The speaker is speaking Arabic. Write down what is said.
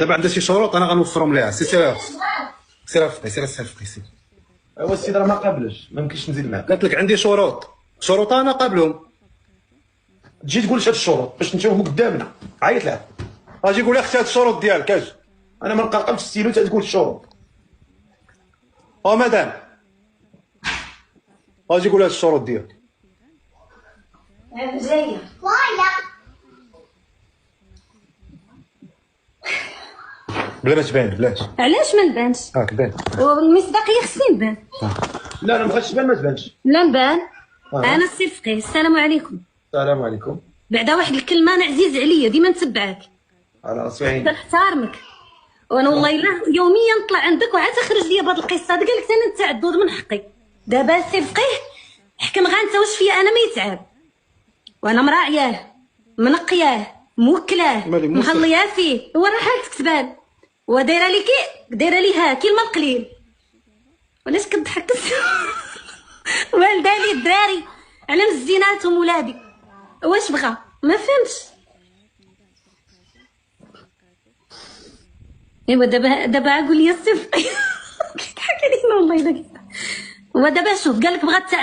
دابا عندها شي شروط انا غنوفرهم ليها. سير افقي سير ايوا السيد راه ما قابلش، ما يمكنش نزيد معاك. قالت لك عندي شروط انا قابلهم. تجي تقول هاد الشروط باش نشوفهم قدامنا، عيط لها. اجي قول لي اختي هاد الشروط ديالك اجي. انا ما نقرقبش السيلو تقول الشروط. مدام اجي قول هاد الشروط ديالك. جايه بلا ما تبان بلاش. علاش ما نبانش؟ هاك بان. والمصداقيه خصني نبان. لا انا ما بغيتش تبان، ما تبانش. لا نبان. انا السي فقيه. السلام عليكم. السلام عليكم. بعدا واحد الكلمه انا عزيز عليا ديما نتبعك. على راسي عيني. نحتارمك. وانا والله الا يوميا نطلع عندك وعاد تخرج لي بهاد القصه. قال لك انا نتعدد من حقي. دابا السي فقيه حكم غا انت واش فيا انا ما يتعب. وانا مراعياه منقياه موكلاه مخلياه فيه. هو راه حالتك تبان ودايره لي دايره لي كلمه القليل. وعلاش كضحك؟ والدالي الدراري على مزيناتهم ولادي. واش بغا؟ ما فهمتش. ايوا دابا قول لي الصفر. كيضحك علينا والله الا. هو دابا شوف قال لك بغا